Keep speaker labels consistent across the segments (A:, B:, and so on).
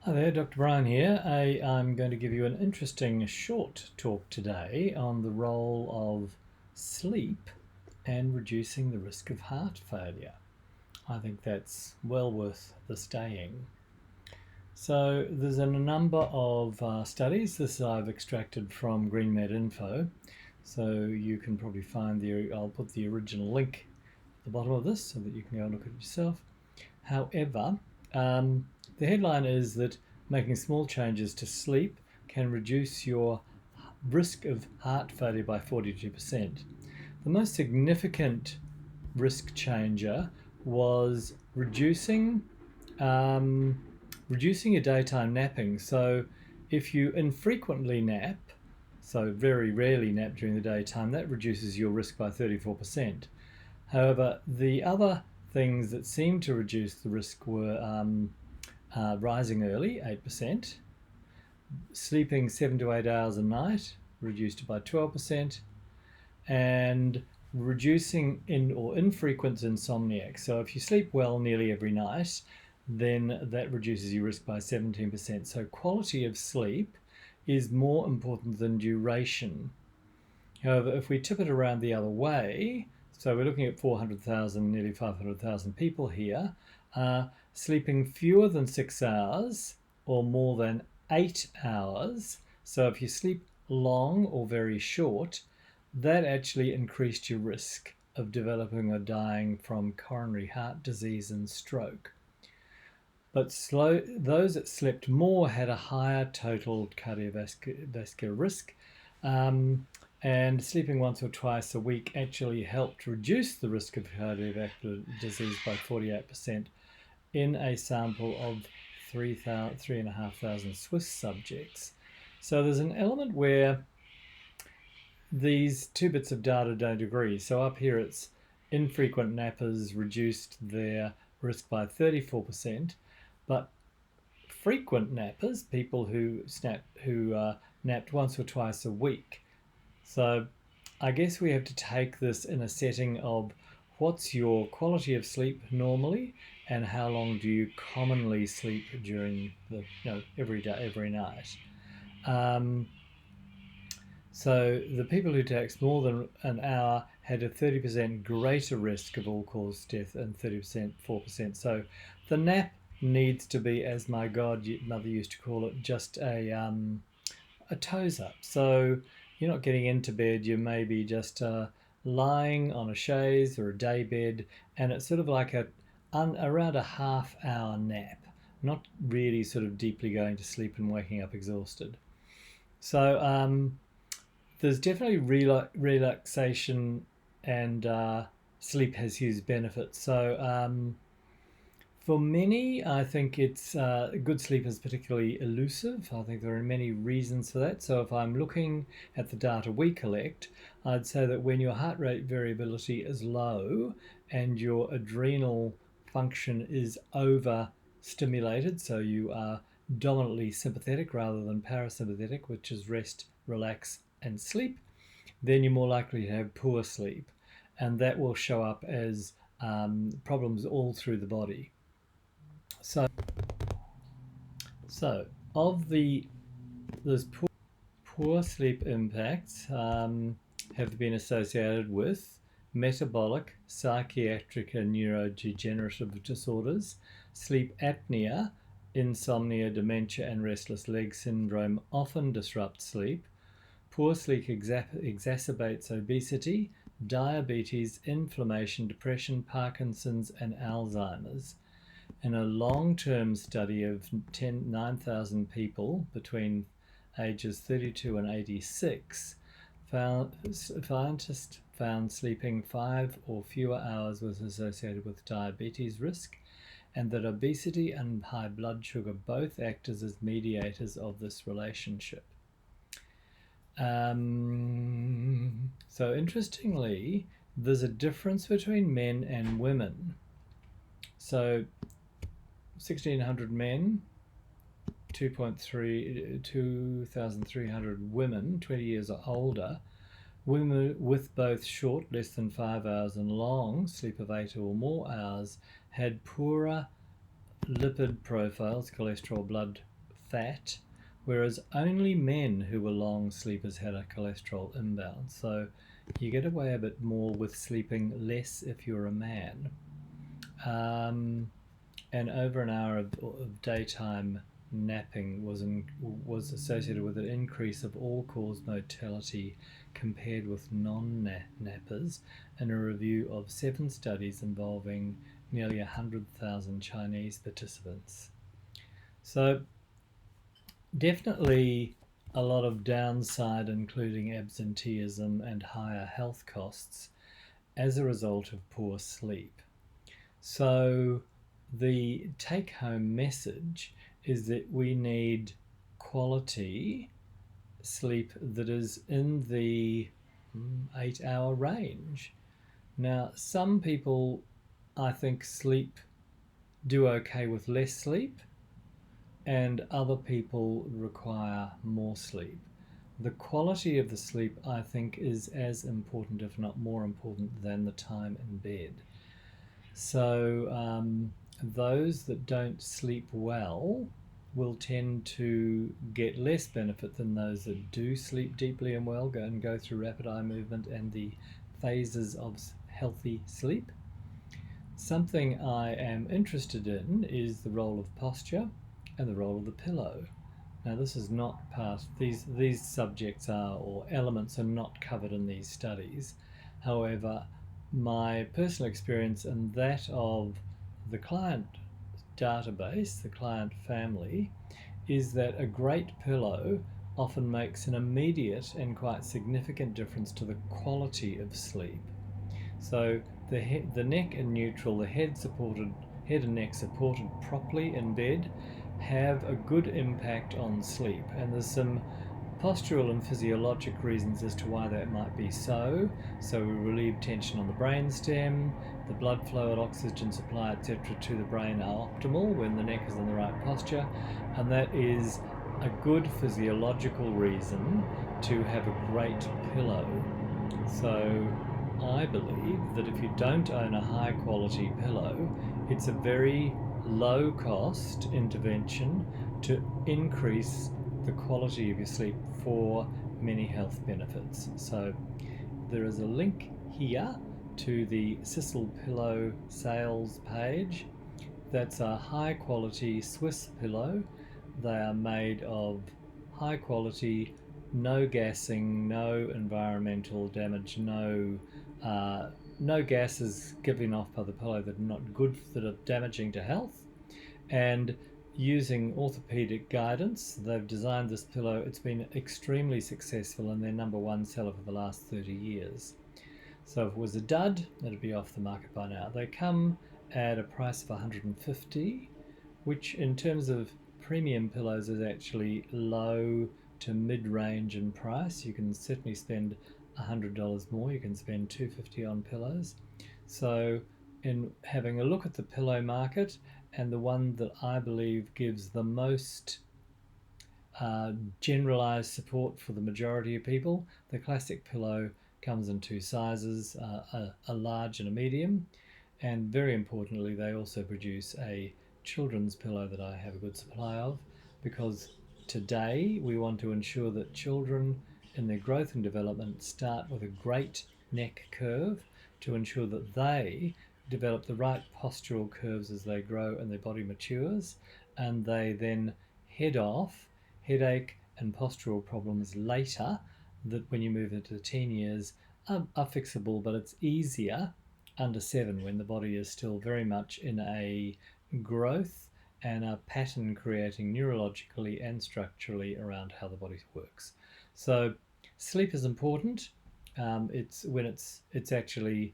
A: Hi there, Dr. Brian here. I'm going to give you an interesting short talk today on the role of sleep and reducing the risk of heart failure. I think that's well worth the staying. So there's a number of studies. This I've extracted from GreenMed Info. So you can probably find I'll put the original link at the bottom of this so that you can go and look at it yourself. However, the headline is that making small changes to sleep can reduce your risk of heart failure by 42%. The most significant risk changer was reducing your daytime napping. So if you infrequently nap, so very rarely nap during the daytime, that reduces your risk by 34%. However, the other things that seemed to reduce the risk were rising early, 8%, sleeping 7 to 8 hours a night, reduced it by 12%, and reducing infrequent insomniac. So if you sleep well nearly every night, then that reduces your risk by 17%. So quality of sleep is more important than duration. However, if we tip it around the other way, so we're looking at 400,000, nearly 500,000 people here, sleeping fewer than 6 hours or more than 8 hours. So if you sleep long or very short, that actually increased your risk of developing or dying from coronary heart disease and stroke. But those that slept more had a higher total cardiovascular risk. And sleeping once or twice a week actually helped reduce the risk of cardiovascular disease by 48% in a sample of 3,500 Swiss subjects. So there's an element where these two bits of data don't agree. So up here it's infrequent nappers reduced their risk by 34%, but frequent nappers, people who napped once or twice a week. So I guess we have to take this in a setting of what's your quality of sleep normally and how long do you commonly sleep during every day, every night. So the people who takes more than an hour had a 30% greater risk of all-cause death and 30% 4%. So the nap needs to be, as my godmother used to call it, just a toes up. So you're not getting into bed, you may be just lying on a chaise or a day bed, and it's sort of like around a half-hour nap, not really sort of deeply going to sleep and waking up exhausted. So there's definitely relaxation and sleep has huge benefits. So for many, I think it's good sleep is particularly elusive. I think there are many reasons for that. So if I'm looking at the data we collect, I'd say that when your heart rate variability is low and your adrenal function is overstimulated, so you are dominantly sympathetic rather than parasympathetic, which is rest, relax, and sleep, then you're more likely to have poor sleep. And that will show up as problems all through the body. So of those poor sleep impacts have been associated with metabolic, psychiatric, and neurodegenerative disorders, sleep apnea, insomnia, dementia, and restless leg syndrome often disrupt sleep. Poor sleep exacerbates obesity, diabetes, inflammation, depression, Parkinson's, and Alzheimer's. In a long-term study of 9,000 people between ages 32 and 86, scientists found sleeping 5 or fewer hours was associated with diabetes risk, and that obesity and high blood sugar both act as mediators of this relationship. So interestingly, there's a difference between men and women. So 1,600 men, 2,300 women, 20 years or older. Women with both short, less than 5 hours, and long, sleep of 8 or more hours, had poorer lipid profiles, cholesterol, blood fat, whereas only men who were long sleepers had a cholesterol imbalance. So you get away a bit more with sleeping less if you're a man. And over an hour of daytime napping was associated with an increase of all-cause mortality compared with non-nappers in a review of 7 studies involving nearly 100,000 Chinese participants. So definitely a lot of downside, including absenteeism and higher health costs as a result of poor sleep. So the take-home message is that we need quality sleep that is in the 8-hour range. Now, some people, I think, do okay with less sleep, and other people require more sleep. The quality of the sleep, I think, is as important, if not more important, than the time in bed. So those that don't sleep well will tend to get less benefit than those that do sleep deeply and well, go through rapid eye movement and the phases of healthy sleep. Something I am interested in is the role of posture and the role of the pillow. Now, this is not these subjects or elements are not covered in these studies. However, my personal experience and that of the client database, the client family, is that a great pillow often makes an immediate and quite significant difference to the quality of sleep. So the neck in neutral, the head and neck supported properly in bed, have a good impact on sleep. And there's some postural and physiologic reasons as to why that might be so. So we relieve tension on the brainstem, the blood flow and oxygen supply, etc., to the brain are optimal when the neck is in the right posture, and that is a good physiological reason to have a great pillow. So I believe that if you don't own a high quality pillow, it's a very low cost intervention to increase the quality of your sleep for many health benefits. So there is a link here to the Sissel Pillow sales page. That's a high quality Swiss pillow. They are made of high quality, no gassing, no environmental damage, no gases given off by the pillow that are not good, that are damaging to health. And using orthopedic guidance, they've designed this pillow. It's been extremely successful and their #1 seller for the last 30 years. So if it was a dud, it'd be off the market by now. They come at a price of $150, which in terms of premium pillows is actually low to mid-range in price. You can certainly spend $100 more. You can spend $250 on pillows. So in having a look at the pillow market, and the one that I believe gives the most generalized support for the majority of people, the classic pillow comes in 2 sizes, a large and a medium, and very importantly they also produce a children's pillow that I have a good supply of, because today we want to ensure that children in their growth and development start with a great neck curve to ensure that they develop the right postural curves as they grow and their body matures, and they then head off headache and postural problems later, that when you move into 10 years are fixable, but it's easier under 7 when the body is still very much in a growth and a pattern creating neurologically and structurally around how the body works. So sleep is important. It's actually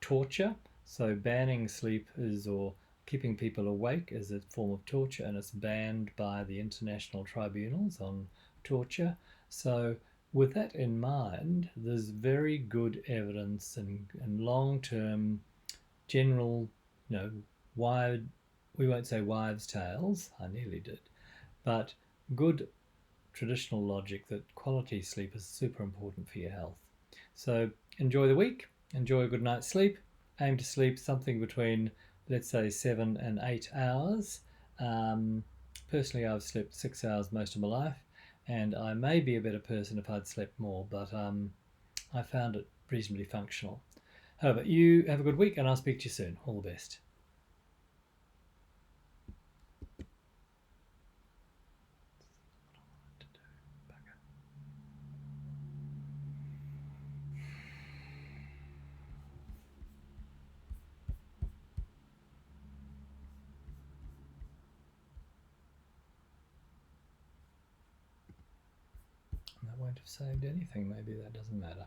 A: torture. So banning sleep or keeping people awake is a form of torture, and it's banned by the international tribunals on torture. So with that in mind, there's very good evidence and long-term general, wide, we won't say wives' tales, I nearly did, but good traditional logic that quality sleep is super important for your health. So enjoy the week, enjoy a good night's sleep, aim to sleep something between, let's say, 7 and 8 hours. personally, I've slept 6 hours most of my life, and I may be a better person if I'd slept more, but I found it reasonably functional. However, you have a good week, and I'll speak to you soon. All the best. I won't have saved anything. Maybe that doesn't matter.